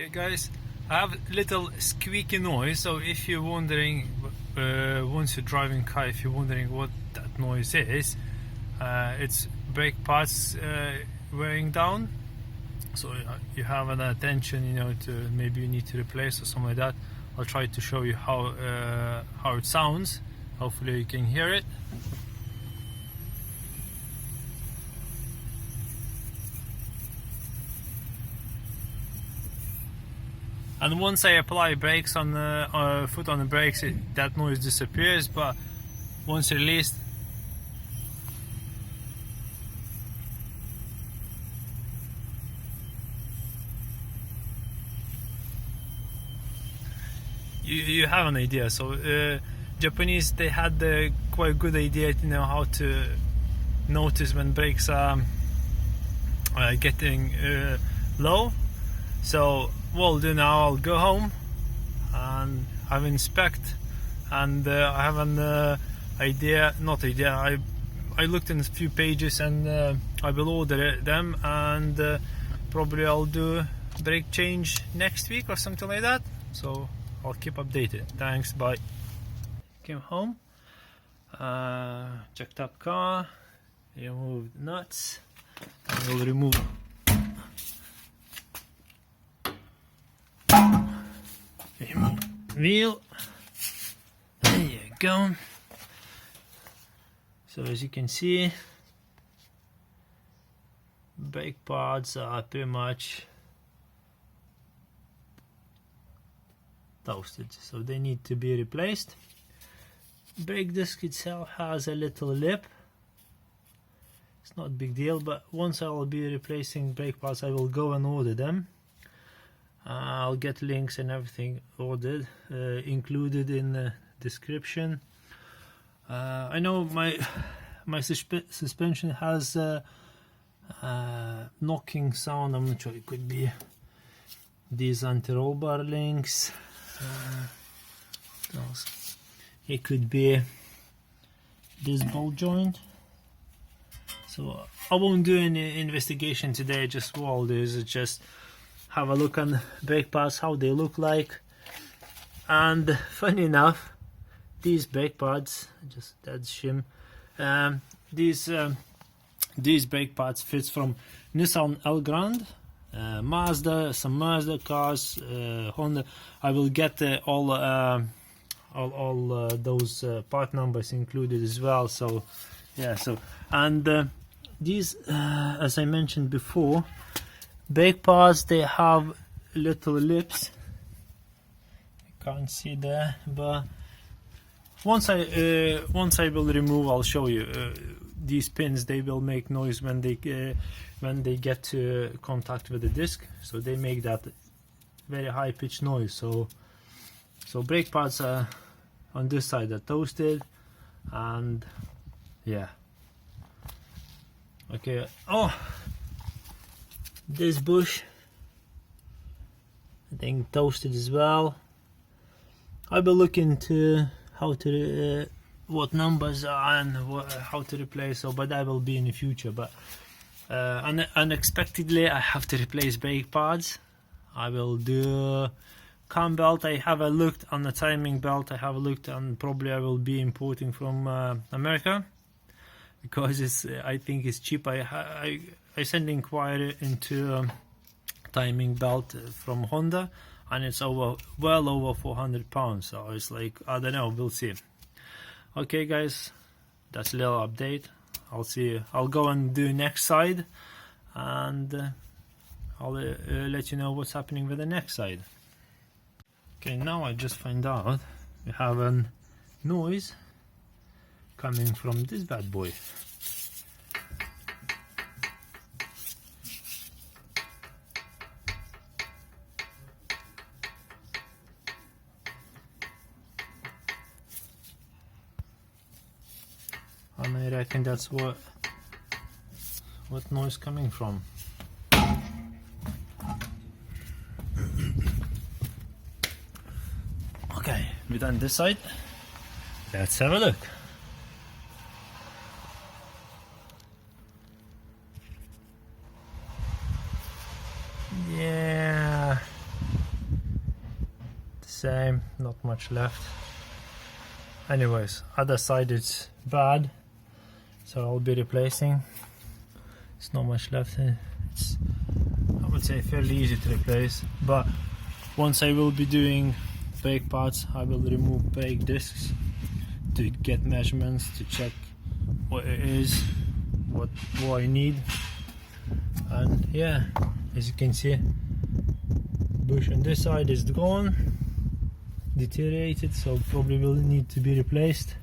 Okay guys, I have a little squeaky noise, so if you're wondering, once you're driving car, if you're wondering what that noise is, it's brake pads wearing down. So you have an attention, you know, to maybe you need to replace or something like that. I'll try to show you how it sounds. Hopefully you can hear it. And once I apply brakes on the foot on the brakes, that noise disappears. But once released, you have an idea. So Japanese, they had quite good idea, you know, how to notice when brakes are getting low. So what I'll do now, I'll go home and have inspect, and I have an idea, I looked in a few pages, and I will order them, and probably I'll do brake change next week or something like that. So I'll keep updated. Thanks, bye. Came home, checked up car, removed nuts, and we'll remove wheel. There you go. So as you can see, brake pads are pretty much toasted, so they need to be replaced. Brake disc itself has a little lip. It's not a big deal, but once I will be replacing brake pads, I will go and order them. I'll get links and everything ordered, included in the description. I know my suspension has knocking sound. I'm not sure, it could be these anti-roll bar links. It could be this ball joint. So I won't do any investigation today. Just what I'll do is just have a look on brake pads, how they look like. And funny enough, these brake pads, just that shim, these brake pads fits from Nissan Elgrand, Mazda, some Mazda cars, Honda. I will get all those part numbers included as well. So yeah, so and these, as I mentioned before, brake pads, they have little lips. You can't see there, but once I will remove, I'll show you. These pins, they will make noise when they get to contact with the disc, so they make that very high pitched noise. So brake pads are on this side are toasted, and yeah. Okay. Oh, this bush, I think toasted as well. I will look into how to what numbers are and how to replace. So, but that will be in the future. But unexpectedly, I have to replace brake pads. I will do cam belt. I have a looked on the timing belt. I have a looked, and probably I will be importing from America, because it's I think it's cheap. I sent inquiry into timing belt from Honda, and it's well over £400. So it's like, I don't know, we'll see. Okay guys, that's a little update. I'll see. I'll go and do next side, and I'll let you know what's happening with the next side. Okay, now I just find out we have a noise coming from this bad boy. And I reckon that's what noise coming from. Okay, we done this side. Let's have a look. Yeah, same, not much left. Anyways, other side it's bad, so I'll be replacing. It's not much left. It's, I would say, fairly easy to replace, but once I will be doing brake pads, I will remove brake discs to get measurements, to check what it is, what I need. And yeah, as you can see, bush on this side is gone, deteriorated, so probably will need to be replaced.